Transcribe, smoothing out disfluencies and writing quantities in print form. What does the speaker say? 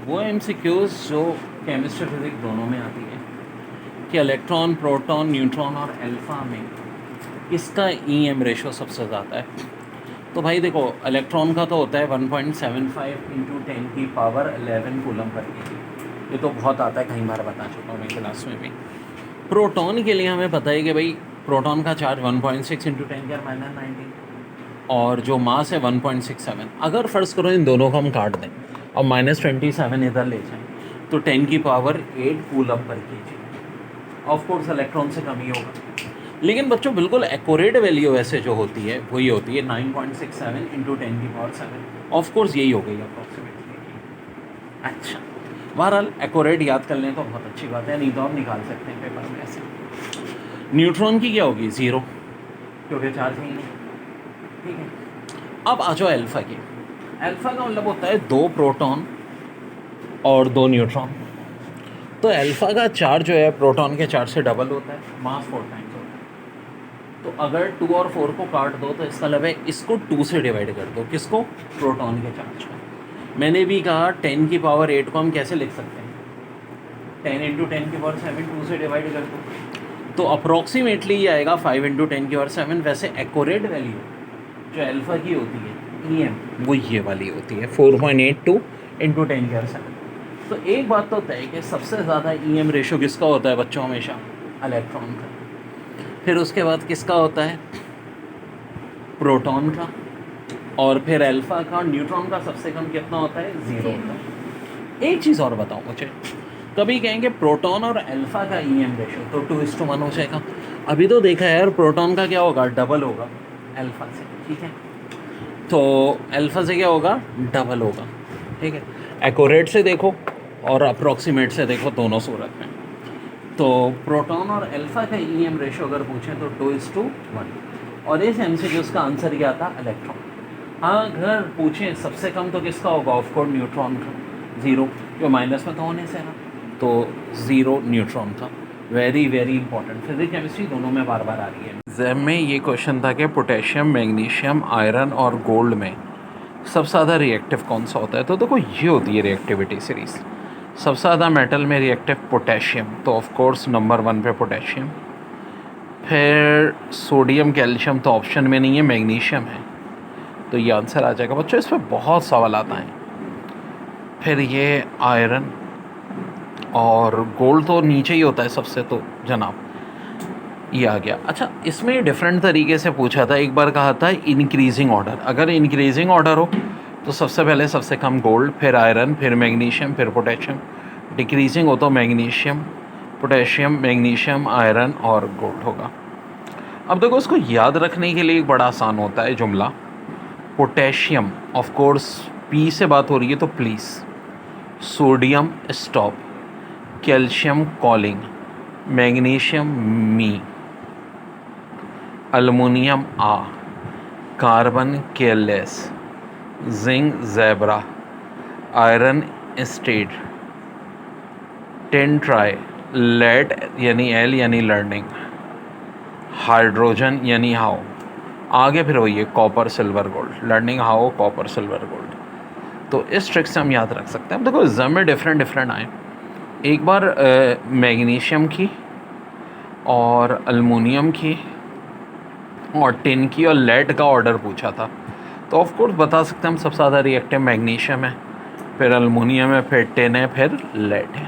वो एमसीक्यूज जो chemistry physics दोनों में आती है कि इलेक्ट्रॉन, प्रोटॉन, न्यूट्रॉन और अल्फा में किसका ईएम रेशो सबसे ज़्यादा है। तो भाई देखो, इलेक्ट्रॉन का तो होता है 1.75 इंटू 10⁻11 कूलम पर केजी। ये तो बहुत आता है, कई बार बता चुका हूँ मैं क्लास में भी। प्रोटॉन के लिए हमें पता है कि भाई प्रोटॉन का चार्ज 1.6 इंटू 10⁻19 और जो मास है 1.67। अगर फ़र्ज़ करो इन दोनों को हम काट दें और -27 इधर ले जाएं तो 10⁸ coulomb per KG. Of course electron से कम ही होगा, लेकिन बच्चों बिल्कुल एक्यूरेट वैल्यू वैसे जो होती है वही होती है 9.67 इंटू 10⁻7। ऑफ कोर्स यही हो गई अप्रॉक्सीमेटली। अच्छा, बहरहाल एक्यूरेट याद कर लें तो बहुत अच्छी बात है, नहीं तो आप निकाल सकते हैं पेपर में ऐसे। न्यूट्रॉन की क्या होगी? 0, क्योंकि चार्ज ही नहीं। ठीक है, अब आ जाओ अल्फ़ा की। अल्फ़ा का मतलब होता है 2 प्रोटॉन और 2 न्यूट्रॉन। तो अल्फ़ा का चार्ज जो है प्रोटॉन के चार्ज से डबल होता है, मास 4 टाइम्स होता है। तो अगर 2 और 4 को काट दो तो इसका मतलब है इसको 2 से डिवाइड कर दो। किसको? प्रोटॉन के चार्ज को। मैंने भी कहा 10⁸ को हम कैसे लिख सकते हैं? 10 इंटू 10⁻7 2 से डिवाइड कर दो तो अप्रॉक्सीमेटली ये आएगा 5 इंटू 10⁻7। वैसे एक्यूरेट वैल्यू जो अल्फ़ा की होती है ईएम, वो ये वाली होती है 4.82 इंटू 10⁻7। तो एक बात तो तय है कि सबसे ज़्यादा ईएम रेशो किसका होता है बच्चों? हमेशा इलेक्ट्रॉन का। फिर उसके बाद किसका होता है? प्रोटॉन का। और फिर अल्फ़ा का। न्यूट्रॉन का सबसे कम कितना होता है? 0 होता है। एक चीज़ और बताओ मुझे, कभी कहेंगे प्रोटॉन और अल्फ़ा का ईएम रेशो तो 2:1 हो जाएगा। अभी तो देखा है यार, प्रोटॉन का क्या होगा? डबल होगा अल्फ़ा से। ठीक है, तो अल्फ़ा से क्या होगा? डबल होगा। ठीक है, एक्यूरेट से देखो और अप्रॉक्सीमेट से देखो, दोनों सूरत में। तो प्रोटॉन और अल्फ़ा का ईएम रेशो अगर पूछें तो 2:1। और इस एमसीक्यूज़ का आंसर क्या था? इलेक्ट्रॉन। हाँ, अगर पूछें सबसे कम तो किसका होगा? ऑफ कोर्स न्यूट्रॉन का, 0, जो माइनस में तो होने से ना, तो 0 न्यूट्रॉन का। Very very important, physics chemistry दोनों में बार बार आ रही है। एग्जाम में ये क्वेश्चन था कि पोटेशियम, मैग्नीशियम, आयरन और गोल्ड में सबसे ज़्यादा रिएक्टिव कौन सा होता है। तो देखो, ये होती है रिएक्टिविटी सीरीज़। सबसे ज़्यादा मेटल में रिएक्टिव पोटेशियम, तो ऑफ कोर्स नंबर 1 पे पोटेशियम। फिर सोडियम, कैल्शियम तो ऑप्शन में नहीं है, मैग्नीशियम है, तो ये आंसर आ जाएगा बच्चों। इस पर बहुत सवाल आता है। फिर ये आयरन और गोल्ड तो नीचे ही होता है सबसे, तो जनाब ये आ गया। अच्छा, इसमें डिफरेंट तरीके से पूछा था। एक बार कहा था इंक्रीजिंग ऑर्डर, अगर इंक्रीजिंग ऑर्डर हो तो सबसे पहले सबसे कम गोल्ड, फिर आयरन, फिर मैग्नीशियम, फिर पोटेशियम। डिक्रीजिंग हो तो मैग्नीशियम, पोटेशियम, मैग्नीशियम, आयरन और गोल्ड होगा। अब देखो, इसको याद रखने के लिए एक बड़ा आसान होता है जुमला। पोटेशियम, ऑफ कोर्स पी से बात हो रही है तो please. Sodium stop, calcium calling, magnesium me, aluminium a, carbon careless, zinc zebra, iron state, tin try, lead यानी एल यानी लर्निंग, हाइड्रोजन यानी हाउ। आगे फिर वही है copper silver gold, learning how, copper silver gold. तो इस ट्रिक से हम याद रख सकते हैं। अब देखो, एग्जाम में डिफरेंट डिफरेंट आए। एक बार मैग्नीशियम की और एल्युमिनियम की और टिन की और लेड का ऑर्डर पूछा था, तो ऑफ कोर्स बता सकते हैं हम सबसे ज़्यादा रिएक्टिव मैग्नीशियम है, फिर एल्युमिनियम है, फिर टिन है, फिर लेड है।